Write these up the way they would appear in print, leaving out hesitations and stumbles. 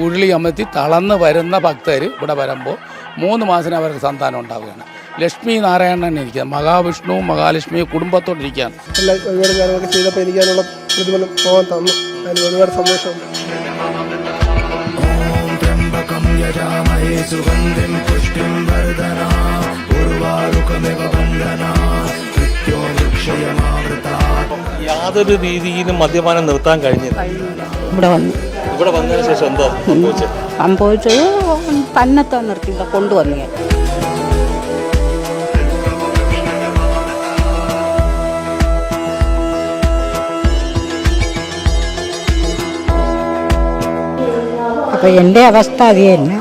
ഉരുളി അമർത്തി തളർന്ന് വരുന്ന ഭക്തർ ഇവിടെ വരുമ്പോൾ 3 മാസത്തിന് അവർക്ക് സന്താനം ഉണ്ടാവുകയാണ്. ലക്ഷ്മി നാരായണൻ ഇരിക്കുക, മഹാവിഷ്ണുവും മഹാലക്ഷ്മിയും കുടുംബത്തോടിരിക്കുകയാണ്. എല്ലാം ഒരുപാട് കാര്യങ്ങളൊക്കെ ചെയ്തപ്പോൾ എനിക്ക് അതിനുള്ള പ്രതിഫലം പോകാൻ തന്നു. അതിന് ഒരുപാട് സന്തോഷമുണ്ട്. യാതൊരു രീതിയിലും മദ്യപാനം നിർത്താൻ കഴിഞ്ഞില്ല. ഇവിടെ വന്നതിന് ശേഷം എന്തോ സംഭവിച്ചത് തന്നെത്താൻ നിർത്തി കൊണ്ടുവന്നു. അപ്പൊ എൻ്റെ അവസ്ഥ അത് തന്നെ.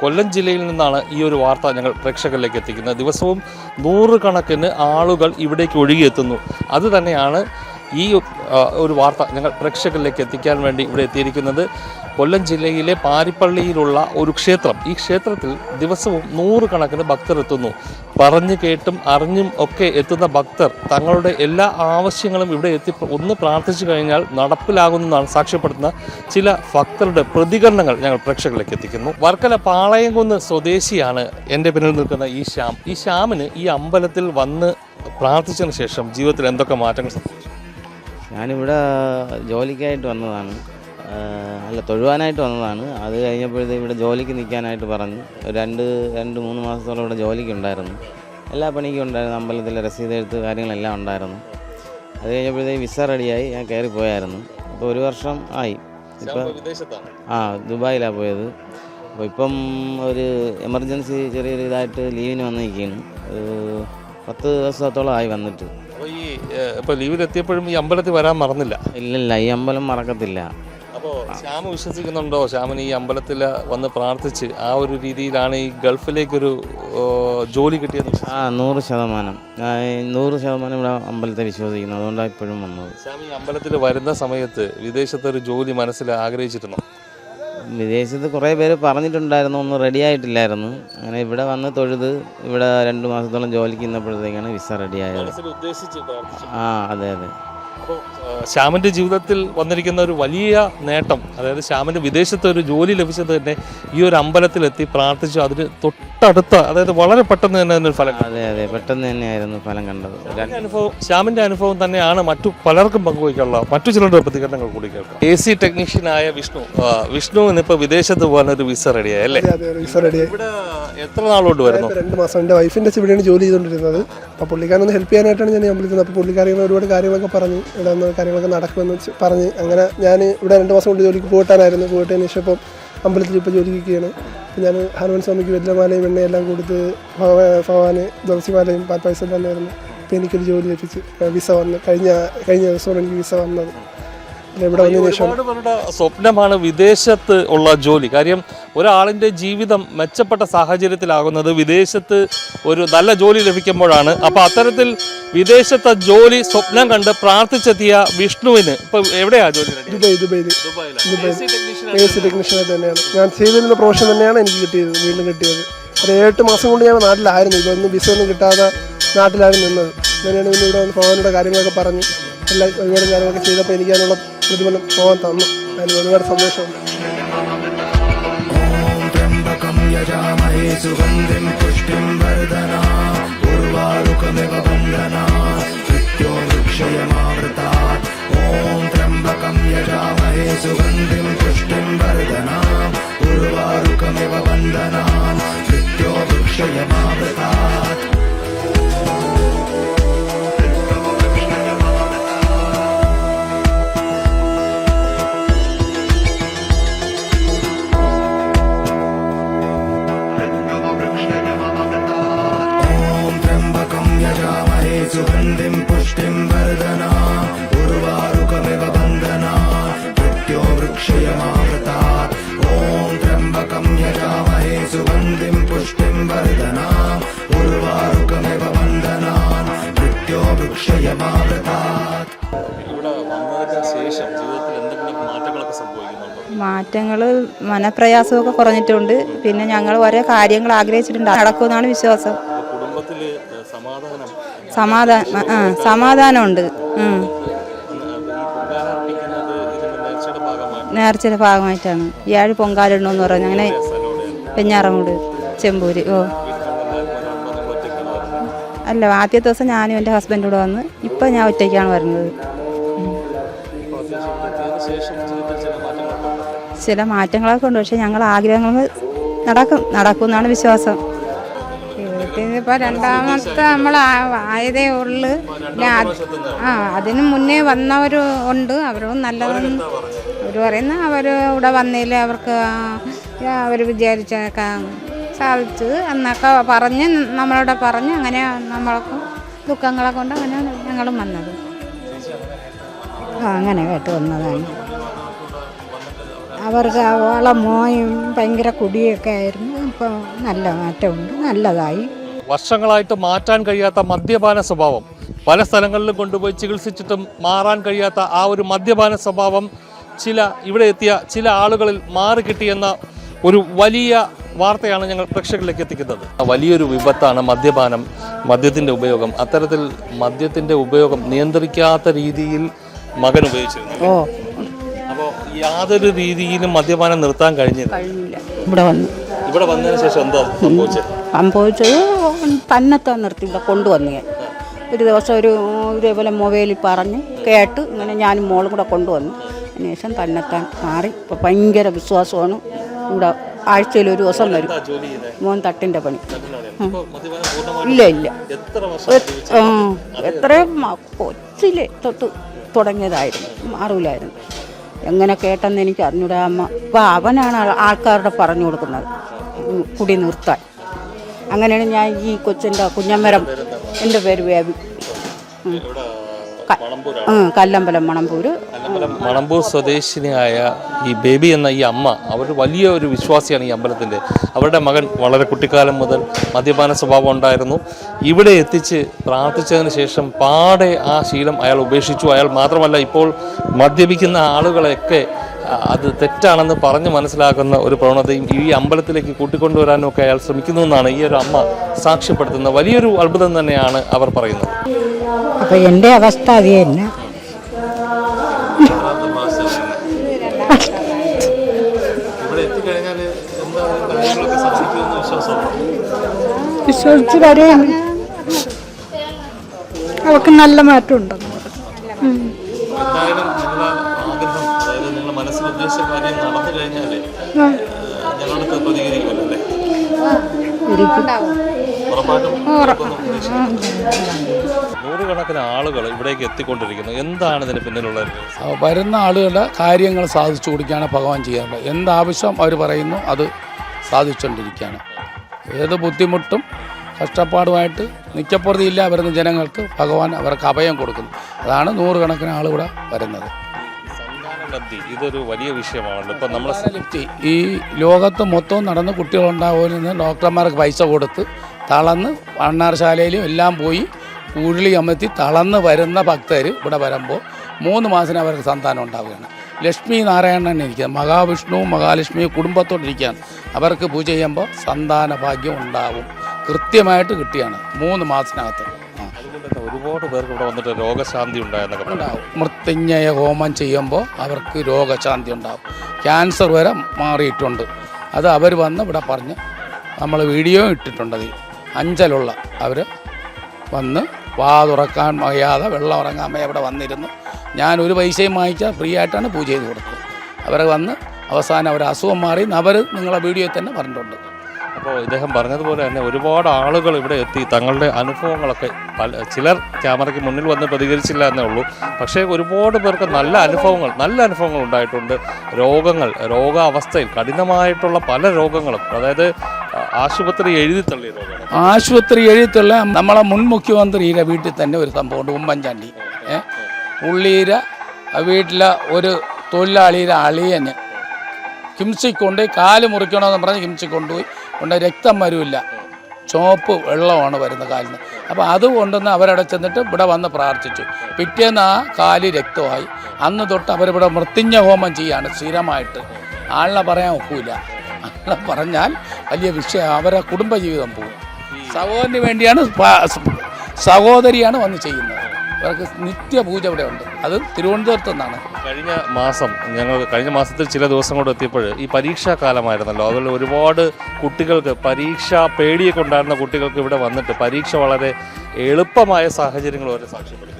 കൊല്ലം ജില്ലയിൽ നിന്നാണ് ഈ ഒരു വാർത്ത ഞങ്ങൾ പ്രേക്ഷകരിലേക്ക് എത്തിക്കുന്നത്. ദിവസവും 100 കണക്കിന് ആളുകൾ ഇവിടേക്ക് ഒഴുകിയെത്തുന്നു. അതുതന്നെയാണ് ഈ ഒരു വാർത്ത ഞങ്ങൾ പ്രേക്ഷകരിലേക്ക് എത്തിക്കാൻ വേണ്ടി ഇവിടെ എത്തിയിരിക്കുന്നത്. കൊല്ലം ജില്ലയിലെ പാരിപ്പള്ളിയിലുള്ള ഒരു ക്ഷേത്രം. ഈ ക്ഷേത്രത്തിൽ ദിവസവും 100 കണക്കിന് ഭക്തർ എത്തുന്നു. പറഞ്ഞു കേട്ടും അറിഞ്ഞും ഒക്കെ എത്തുന്ന ഭക്തർ തങ്ങളുടെ എല്ലാ ആവശ്യങ്ങളും ഇവിടെ എത്തി ഒന്ന് പ്രാർത്ഥിച്ചു കഴിഞ്ഞാൽ നടപ്പിലാകുന്നതാണ് സാക്ഷ്യപ്പെടുത്തുന്ന ചില ഭക്തരുടെ പ്രതികരണങ്ങൾ ഞങ്ങൾ പ്രേക്ഷകരിലേക്ക് എത്തിക്കുന്നു. വർക്കല പാളയംകുന്ന് സ്വദേശിയാണ് എൻ്റെ പിന്നിൽ നിൽക്കുന്ന ഈ ശ്യാം. ഈ ശ്യാമിന് ഈ അമ്പലത്തിൽ വന്ന് പ്രാർത്ഥിച്ചതിന് ശേഷം ജീവിതത്തിൽ എന്തൊക്കെ മാറ്റങ്ങൾ സംഭവിച്ചു? ഞാനിവിടെ ജോലിക്കായിട്ട് വന്നതാണ്, തൊഴുവാനായിട്ട് വന്നതാണ്. അത് കഴിഞ്ഞപ്പോഴത്തേക്ക് ഇവിടെ ജോലിക്ക് നിൽക്കാനായിട്ട് പറഞ്ഞു. 2-3 മാസത്തോളം ഇവിടെ ജോലിക്ക് ഉണ്ടായിരുന്നു. എല്ലാ പണിക്കും ഉണ്ടായിരുന്നു. അമ്പലത്തിലെ രസീത് എഴുത്ത് കാര്യങ്ങളെല്ലാം ഉണ്ടായിരുന്നു. അത് കഴിഞ്ഞപ്പോഴത്തേക്ക് വിസ റെഡിയായി ഞാൻ കയറിപ്പോയായിരുന്നു. അപ്പോൾ 1 വർഷം ആയി. ഇപ്പം ദുബായിലാണ് പോയത്. അപ്പോൾ ഇപ്പം ഒരു എമർജൻസി ചെറിയൊരു ഇതായിട്ട് ലീവിന് വന്നിരിക്കുകയാണ്. 10 ദിവസത്തോളം ആയി വന്നിട്ട്. ഇപ്പോൾ ലീവിലെത്തിയപ്പോഴും ഈ അമ്പലത്തിൽ വരാൻ മറന്നില്ല? ഇല്ലില്ല, ഈ അമ്പലം മറക്കത്തില്ല. അപ്പോൾ ശ്യാം വിശ്വസിക്കുന്നുണ്ടോ? ശ്യാമിന് ഈ അമ്പലത്തിൽ വന്ന് പ്രാർത്ഥിച്ച് ആ ഒരു രീതിയിലാണ് ഈ ഗൾഫിലേക്കൊരു ജോലി കിട്ടിയത്? 100%. 100% ഇവിടെ അമ്പലത്തെ വിശ്വസിക്കുന്നു. അതുകൊണ്ടാണ് ഇപ്പോഴും വന്നത്. ശ്യാം ഈ അമ്പലത്തിൽ വരുന്ന സമയത്ത് വിദേശത്തൊരു ജോലി മനസ്സിൽ ആഗ്രഹിച്ചിരുന്നോ? വിദേശത്ത് കുറേ പേര് പറഞ്ഞിട്ടുണ്ടായിരുന്നു, ഒന്നും റെഡി ആയിട്ടില്ലായിരുന്നു. അങ്ങനെ ഇവിടെ വന്ന് തൊഴുത് ഇവിടെ 2 മാസത്തോളം ജോലിക്ക് നിന്നപ്പോഴത്തേക്കാണ് വിസ റെഡിയായത്. അതെ. അപ്പോൾ ശ്യാമിൻ്റെ ജീവിതത്തിൽ വന്നിരിക്കുന്ന ഒരു വലിയ നേട്ടം, അതായത് ശ്യാമിൻ്റെ വിദേശത്ത് ഒരു ജോലി ലഭിച്ചത് തന്നെ ഈ ഒരു അമ്പലത്തിലെത്തി പ്രാർത്ഥിച്ചു. അതിന് തൊട്ടടുത്ത, അതായത് വളരെ പെട്ടെന്ന് തന്നെ അതിനൊരു ഫലം. അതെ, പെട്ടെന്ന് തന്നെയായിരുന്നു ഫലം കണ്ടത്. ശ്യാമിൻ്റെ അനുഭവം തന്നെയാണ് മറ്റു പലർക്കും പങ്കുവയ്ക്കാനുള്ള മറ്റു ചിലരുടെ പ്രതികരണങ്ങൾ കൂടി കേൾക്കാം. AC ടെക്നീഷ്യനായ വിഷ്ണുവിന് ഇപ്പോൾ വിദേശത്ത് പോകാനൊരു വിസ റെഡിയായി അല്ലേ? ഇവിടെ എത്ര നാളോട്ട് വരുന്നു? 2 മാസം. എൻ്റെ വൈഫിൻ്റെ ഇവിടെയാണ് ജോലി ചെയ്തുകൊണ്ടിരുന്നത്. അപ്പോൾ പുള്ളിക്കാരൊന്ന് ഹെൽപ്പ് ചെയ്യാനായിട്ടാണ് ഞാൻ അമ്പലത്തിൽ. അപ്പോൾ പുള്ളിക്കാരിങ്ങനെ ഒരുപാട് കാര്യങ്ങളൊക്കെ പറഞ്ഞു, ഇവിടെ നിന്ന് കാര്യങ്ങളൊക്കെ നടക്കുമെന്ന് പറഞ്ഞ് അങ്ങനെ ഞാൻ ഇവിടെ 2 മാസം കൊണ്ട് ജോലിക്ക് പോയിട്ടായിരുന്നു. പോയിട്ടതിന് ശേഷം ഇപ്പം അമ്പലത്തിൽ ഇപ്പോൾ ജോലിക്കുകയാണ്. അപ്പോൾ ഞാൻ ഹനുമാൻ സ്വാമിക്ക് വെല്ലമാലയും എണ്ണയെല്ലാം കൊടുത്ത് ഭഗവാന് തുളസിമാലയും പാൽപ്പായസം തന്നെയായിരുന്നു. അപ്പോൾ എനിക്കൊരു ജോലി ലഭിച്ചു. വിസ വന്ന് കഴിഞ്ഞ ദിവസമാണ് എനിക്ക് വിസ വന്നത്. ഇവിടെ വന്നതിന് ശേഷം ഒരുപാട് പേരുടെ സ്വപ്നമാണ് വിദേശത്ത് ഉള്ള ജോലി. കാര്യം ഒരാളിൻ്റെ ജീവിതം മെച്ചപ്പെട്ട സാഹചര്യത്തിലാകുന്നത് വിദേശത്ത് ഒരു നല്ല ജോലി ലഭിക്കുമ്പോഴാണ്. അപ്പോൾ അത്തരത്തിൽ വിദേശത്തെ ജോലി സ്വപ്നം കണ്ട് പ്രാർത്ഥിച്ചെത്തിയ വിഷ്ണുവിന് ഇപ്പോൾ എവിടെയാണ് ജോലി? ദുബൈയിൽ AC ടെക്നീഷ്യനായിട്ട് തന്നെയാണ് ഞാൻ ചെയ്തിരുന്ന പ്രൊഫഷൻ തന്നെയാണ് എനിക്ക് വീണ്ടും കിട്ടിയത്. ഒരു 8 മാസം കൊണ്ട് ഞാൻ നാട്ടിലായിരുന്നു. ഇതൊന്നും വിസ ഒന്നും കിട്ടാതെ നാട്ടിലായിരുന്നു നിന്നത്. അങ്ങനെയാണ് പിന്നെ ഇവിടെ വന്ന് ഭഗവാനോട് കാര്യങ്ങളൊക്കെ പറഞ്ഞ് എല്ലാ ഒരുപാട് കാര്യങ്ങളൊക്കെ ചെയ്തപ്പോൾ എനിക്ക് അതിനുള്ള പ്രതിഫലം പോകാൻ തന്നു. അതിന് ഒരുപാട് സന്തോഷമുണ്ട്. सुगन्धिं पुष्टिं वर्धना उर्वारुकमिव बन्धना मृत्यो वृक्षयमा മാറ്റങ്ങൾ മനപ്രയാസമൊക്കെ കുറഞ്ഞിട്ടുണ്ട്. പിന്നെ ഞങ്ങൾ ഓരോ കാര്യങ്ങൾ ആഗ്രഹിച്ചിട്ടുണ്ട്, നടക്കുമെന്നാണ് വിശ്വാസം. കുടുംബത്തിൽ സമാധാനം സമാധാനമുണ്ട്. നേർച്ചയുടെ ഭാഗമായിട്ടാണ് ഏഴ് പൊങ്കാലിടണമെന്ന് പറഞ്ഞു. അങ്ങനെ പെഞ്ഞാറമൂട് ചെമ്പൂര്. അല്ല, ആദ്യത്തെ ദിവസം ഞാനും എൻ്റെ ഹസ്ബൻഡ് കൂടെ വന്ന്, ഇപ്പം ഞാൻ ഒറ്റയ്ക്കാണ് വരുന്നത്. ചില മാറ്റങ്ങളൊക്കെ ഉണ്ട്, പക്ഷെ ഞങ്ങൾ ആഗ്രഹങ്ങൾ നടക്കുമെന്നാണ് വിശ്വാസം. ഇപ്പോൾ രണ്ടാമത്തെ നമ്മൾ ആയതേ ഉള്ളു. അതിന് മുന്നേ വന്നവർ ഉണ്ട്, അവരും നല്ലതെന്ന് അവർ പറയുന്ന. അവർ ഇവിടെ വന്നതിൽ അവർക്ക് അവർ വിചാരിച്ചൊക്കെ സാധിച്ചു എന്നൊക്കെ പറഞ്ഞ് നമ്മളോട് പറഞ്ഞ്, അങ്ങനെ നമ്മൾക്ക് ദുഃഖങ്ങളെ കൊണ്ട് അങ്ങനെ ഞങ്ങളും വന്നത്. അങ്ങനെ കേട്ട് വന്നതാണ്. അവർക്ക് അവളെ മോയും ഭയങ്കര കുടിയൊക്കെ ആയിരുന്നു. ഇപ്പോൾ നല്ല മാറ്റമുണ്ട്, നല്ലതായി. വർഷങ്ങളായിട്ട് മാറ്റാൻ കഴിയാത്ത മദ്യപാന സ്വഭാവം, പല സ്ഥലങ്ങളിലും കൊണ്ടുപോയി ചികിത്സിച്ചിട്ടും മാറാൻ കഴിയാത്ത ആ ഒരു മദ്യപാന സ്വഭാവം ഇവിടെ എത്തിയ ചില ആളുകളിൽ മാറിക്കിട്ടിയെന്ന ഒരു വലിയ വാർത്തയാണ് ഞങ്ങൾ പ്രേക്ഷകരിലേക്ക് എത്തിക്കുന്നത്. വലിയൊരു വിപത്താണ് മദ്യപാനം, മദ്യത്തിൻ്റെ ഉപയോഗം. അത്തരത്തിൽ മദ്യത്തിൻ്റെ ഉപയോഗം നിയന്ത്രിക്കാത്ത രീതിയിൽ മകൻ ഉപയോഗിച്ചിരുന്നു. അപ്പോൾ യാതൊരു രീതിയിലും മദ്യപാനം നിർത്താൻ കഴിഞ്ഞില്ല. ഇവിടെ വന്നതിന് ശേഷം എന്താ സംഭവിച്ചത്? തന്നെത്താൻ നിർത്തി ഇവിടെ കൊണ്ടുവന്നു. ഒരു ദിവസം ഇതേപോലെ മൊബൈലിൽ പറഞ്ഞ് കേട്ട് ഇങ്ങനെ ഞാനും മോളും കൂടെ കൊണ്ടുവന്നു. അതിനുശേഷം തന്നെത്താൻ മാറി. ഇപ്പോൾ ഭയങ്കര വിശ്വാസമാണ്. ഇവിടെ ആഴ്ചയിൽ ഒരു ദിവസം വരും. മോൻ തട്ടിൻ്റെ പണി. ഇല്ല എത്രയും കൊച്ചിലെ തൊട്ട് തുടങ്ങിയതായിരുന്നു, മാറൂലായിരുന്നു. എങ്ങനെ കേട്ടെന്ന് എനിക്ക് അറിഞ്ഞൂടെ. അമ്മ അപ്പോൾ അവനാണ് ആൾക്കാരുടെ പറഞ്ഞു കൊടുക്കുന്നത് കുടി നിർത്താൻ. അങ്ങനെയാണ് ഞാൻ ഈ കൊച്ചിൻ്റെ കുഞ്ഞമ്മരം, എൻ്റെ പേര് ബേബി, കല്ലമ്പലം മണമ്പൂർ സ്വദേശിനിയായ ഈ ബേബി എന്ന ഈ അമ്മ, അവർ വലിയ ഒരു വിശ്വാസിയാണ് ഈ അമ്പലത്തിൻ്റെ. അവരുടെ മകൻ വളരെ കുട്ടിക്കാലം മുതൽ മദ്യപാന സ്വഭാവം ഉണ്ടായിരുന്നു. ഇവിടെ എത്തിച്ച് പ്രാർത്ഥിച്ചതിന് ശേഷം പാടെ ആ ശീലം അയാൾ ഉപേക്ഷിച്ചു. അയാൾ മാത്രമല്ല, ഇപ്പോൾ മദ്യപിക്കുന്ന ആളുകളെയൊക്കെ അത് തെറ്റാണെന്ന് പറഞ്ഞ് മനസ്സിലാക്കുന്ന ഒരു പ്രവണതയും ഈ അമ്പലത്തിലേക്ക് കൂട്ടിക്കൊണ്ടുവരാനും ഒക്കെ അയാൾ ശ്രമിക്കുന്നു എന്നാണ് ഈ ഒരു അമ്മ സാക്ഷ്യപ്പെടുത്തുന്ന വലിയൊരു അത്ഭുതം തന്നെയാണ് അവർ പറയുന്നത്. അപ്പോൾ എൻ്റെ അവസ്ഥ അത് തന്നെ. വിശ്വസിച്ച് വരെയാണ്. അവൾക്ക് നല്ല മാറ്റമുണ്ട്. നൂറുകണക്കിന് ആളുകൾ ഇവിടേക്ക് എത്തിക്കൊണ്ടിരിക്കുന്നു. എന്താണ് ഇതിന് പിന്നിലുള്ളത്? വരുന്ന ആളുകളുടെ കാര്യങ്ങൾ സാധിച്ചു കൊടുക്കുകയാണ് ഭഗവാൻ ചെയ്യാറുള്ളത്. എന്താവശ്യം അവർ പറയുന്നു അത് സാധിച്ചുകൊണ്ടിരിക്കുകയാണ്. ഏത് ബുദ്ധിമുട്ടും കഷ്ടപ്പാടുമായിട്ട് നിത്യപ്രതിയില്ല വരുന്ന ജനങ്ങൾക്ക് ഭഗവാൻ അവർക്ക് അഭയം കൊടുക്കുന്നു. അതാണ് നൂറുകണക്കിന് ആളുകൂടെ വരുന്നത്. ഇതൊരു വലിയ വിഷയമാണല്ലോ. ഇപ്പം നമ്മൾ ഈ ലോകത്ത് മൊത്തം നടന്ന് കുട്ടികളുണ്ടാവുമെന്ന് ഡോക്ടർമാർക്ക് പൈസ കൊടുത്ത് തളർന്ന് വണ്ണാർശാലയിലും എല്ലാം പോയി ഉരുളി അമർത്തി തളർന്ന് വരുന്ന ഭക്തർ ഇവിടെ വരുമ്പോൾ 3 മാസത്തിന് അവർക്ക് സന്താനം ഉണ്ടാവുകയാണ്. ലക്ഷ്മി നാരായണൻ ഇരിക്കുക, മഹാവിഷ്ണുവും മഹാലക്ഷ്മിയും കുടുംബത്തോടിരിക്കുകയാണ്. അവർക്ക് പൂജ ചെയ്യുമ്പോൾ സന്താന ഭാഗ്യം ഉണ്ടാവും. കൃത്യമായിട്ട് കിട്ടിയാണ് 3 മാസത്തിനകത്ത്. ഒരുപാട് പേർക്ക് ഇവിടെ വന്നിട്ട് രോഗശാന്തി ഉണ്ടാകും. മൃത്യുഞ്ജയ ഹോമം ചെയ്യുമ്പോൾ അവർക്ക് രോഗശാന്തി ഉണ്ടാകും. ക്യാൻസർ വരെ മാറിയിട്ടുണ്ട്. അത് അവർ വന്ന് ഇവിടെ പറഞ്ഞ് നമ്മൾ വീഡിയോ ഇട്ടിട്ടുണ്ട്. അതിൽ അഞ്ചലുള്ള അവർ വന്ന് വാ തുറക്കാൻ വയ്യാതെ വെള്ളം ഇറങ്ങാൻ ഇവിടെ വന്നിരുന്നു. ഞാൻ ഒരു പൈസയും വാങ്ങിച്ചാൽ ഫ്രീ ആയിട്ടാണ് പൂജ ചെയ്ത് കൊടുത്തത്. അവർ വന്ന് അവസാനം അവർ അസുഖം മാറി അവർ നിങ്ങളെ വീഡിയോയിൽ തന്നെ പറഞ്ഞിട്ടുണ്ട്. അപ്പോൾ ഇദ്ദേഹം പറഞ്ഞതുപോലെ തന്നെ ഒരുപാട് ആളുകൾ ഇവിടെ എത്തി തങ്ങളുടെ അനുഭവങ്ങളൊക്കെ ചിലർ ക്യാമറയ്ക്ക് മുന്നിൽ വന്ന് പ്രതികരിച്ചില്ല എന്നേ ഉള്ളൂ. പക്ഷേ ഒരുപാട് പേർക്ക് നല്ല അനുഭവങ്ങൾ ഉണ്ടായിട്ടുണ്ട്. രോഗാവസ്ഥയിൽ കഠിനമായിട്ടുള്ള പല രോഗങ്ങളും, അതായത് ആശുപത്രി എഴുതിത്തള്ളിയ രോഗങ്ങൾ. ആശുപത്രി എഴുതിത്തള്ള നമ്മളെ മുൻ മുഖ്യമന്ത്രിയുടെ വീട്ടിൽ തന്നെ ഒരു സംഭവമുണ്ട്. ഉമ്മൻചാണ്ടി പുള്ളിയുടെ വീട്ടിലെ ഒരു തൊഴിലാളിയുടെ അളിയന് കിംസിക്കൊണ്ടുപോയി കാല് മുറിക്കണമെന്ന് പറഞ്ഞ് കിംസിക്കൊണ്ടുപോയി രക്തം വരില്ല, ചുവപ്പ് വെള്ളമാണ് വരുന്ന കാലിന്. അപ്പോൾ അതുകൊണ്ടൊന്ന് അവരവിടെ ചെന്നിട്ട് ഇവിടെ വന്ന് പ്രാർത്ഥിച്ചു. പിറ്റേന്ന് ആ കാല് രക്തമായി. അന്ന് തൊട്ട് അവരിവിടെ മൃത്യുഞ്ജയ ഹോമം ചെയ്യാണ് സ്ഥിരമായിട്ട്. ആളിനെ പറയാൻ ഒക്കില്ല. ആളിനെ പറഞ്ഞാൽ വലിയ വിഷയം, അവരെ കുടുംബജീവിതം പോകും. സഹോദരന് വേണ്ടിയാണ് സഹോദരിയാണ് വന്ന് ചെയ്യുന്നത്. അവർക്ക് നിത്യപൂജ ഇവിടെ ഉണ്ട്. അത് തിരുവനന്തപുരത്ത് നിന്നാണ്. കഴിഞ്ഞ മാസത്തിൽ ചില ദിവസം കൊണ്ട് എത്തിയപ്പോൾ ഈ പരീക്ഷാ കാലമായിരുന്നല്ലോ. അതിൽ ഒരുപാട് കുട്ടികൾക്ക് പരീക്ഷ പേടിയൊക്കെ ഉണ്ടായിരുന്ന കുട്ടികൾക്ക് ഇവിടെ വന്നിട്ട് പരീക്ഷ വളരെ എളുപ്പമായ സാഹചര്യങ്ങൾ വരെ സാക്ഷ്യപ്പെടുത്തി.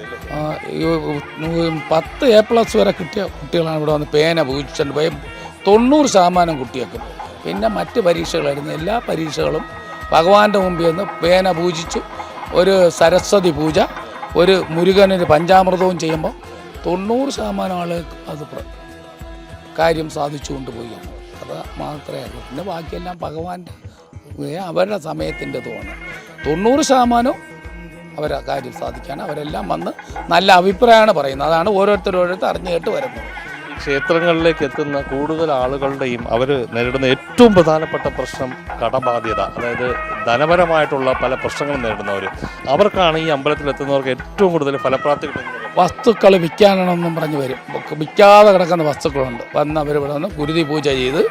10 A+ വരെ കിട്ടിയ കുട്ടികളാണ് ഇവിടെ വന്ന് പേന പൂജിച്ചിട്ടുണ്ട്. 90% കുട്ടികൾക്കും. പിന്നെ മറ്റ് പരീക്ഷകളായിരുന്നു. എല്ലാ പരീക്ഷകളും ഭഗവാന്റെ മുമ്പിൽ നിന്ന് പേന പൂജിച്ചു. ഒരു സരസ്വതി പൂജ, ഒരു മുരുകനൊരു പഞ്ചാമൃതവും ചെയ്യുമ്പോൾ 90% ആളുകൾക്ക് അത് കാര്യം സാധിച്ചു കൊണ്ടുപോയി. അത് മാത്രമേ അറിയൂ. പിന്നെ ബാക്കിയെല്ലാം ഭഗവാന്റെ അവരുടെ സമയത്തിൻ്റെതുമാണ്. 90% അവരെ കാര്യം സാധിക്കാൻ അവരെല്ലാം വന്ന് നല്ല അഭിപ്രായമാണ് പറയുന്നത്. അതാണ് ഓരോരുത്തർ അറിഞ്ഞു കേട്ട് വരുന്നത്. ക്ഷേത്രങ്ങളിലേക്ക് എത്തുന്ന കൂടുതൽ ആളുകളുടെയും അവർ നേരിടുന്ന ഏറ്റവും പ്രധാനപ്പെട്ട പ്രശ്നം കടബാധ്യത. അതായത് ധനപരമായിട്ടുള്ള പല പ്രശ്നങ്ങളും നേരിടുന്നവർ. അവർക്കാണ് ഈ അമ്പലത്തിലെത്തുന്നവർക്ക് ഏറ്റവും കൂടുതൽ ഫലപ്രാപ്തി കിട്ടുന്നത്. വസ്തുക്കൾ വിൽക്കാനാണെന്നും പറഞ്ഞ് വരും. വിൽക്കാതെ കിടക്കുന്ന വസ്തുക്കളുണ്ട്. വന്ന് അവരിവിടെ വന്ന് കുരുതി പൂജ ചെയ്ത്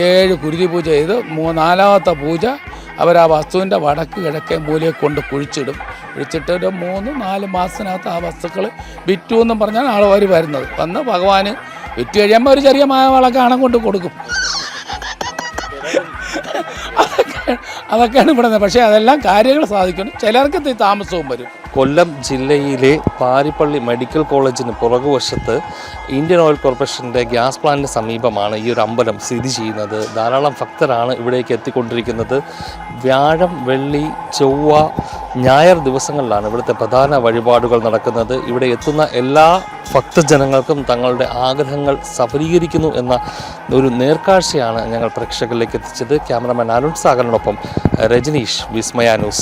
7 കുരുതി പൂജ ചെയ്ത് 4ാമത്തെ പൂജ അവർ ആ വസ്തുവിൻ്റെ വടക്ക് കിഴക്കേ മൂലയെ കൊണ്ട് കുഴിച്ചിട്ട് ഒരു 3-4 മാസത്തിനകത്ത് ആ വസ്തുക്കൾ വിറ്റു എന്നും പറഞ്ഞാൽ ആൾക്കാർ വരുന്നത്. വന്ന് ഭഗവാന് വിറ്റ് കഴിയുമ്പോൾ ഒരു ചെറിയ മായവളൊക്കെ അണം കൊണ്ട് കൊടുക്കും. അതൊക്കെയാണ് ഇവിടെ. പക്ഷേ അതെല്ലാം കാര്യങ്ങൾ സാധിക്കണം. ചിലർക്ക് താമസവും വരും. കൊല്ലം ജില്ലയിലെ പാരിപ്പള്ളി മെഡിക്കൽ കോളേജിന് പുറകുവശത്ത് ഇന്ത്യൻ ഓയിൽ കോർപ്പറേഷൻ്റെ ഗ്യാസ് പ്ലാന്റിന് സമീപമാണ് ഈ ഒരു അമ്പലം സ്ഥിതി ചെയ്യുന്നത്. ധാരാളം ഭക്തരാണ് ഇവിടേക്ക് എത്തിക്കൊണ്ടിരിക്കുന്നത്. വ്യാഴം, വെള്ളി, ചൊവ്വ, ഞായർ ദിവസങ്ങളിലാണ് ഇവിടുത്തെ പ്രധാന വഴിപാടുകൾ നടക്കുന്നത്. ഇവിടെ എത്തുന്ന എല്ലാ ഭക്തജനങ്ങൾക്കും തങ്ങളുടെ ആഗ്രഹങ്ങൾ സഫലീകരിക്കുന്നു എന്ന ഒരു നേർക്കാഴ്ചയാണ് ഞങ്ങൾ പ്രേക്ഷകരിലേക്ക് എത്തിച്ചത്. ക്യാമറമാൻ അരുൺ സാഗറിനൊപ്പം രജനീഷ്, വിസ്മയ ന്യൂസ്.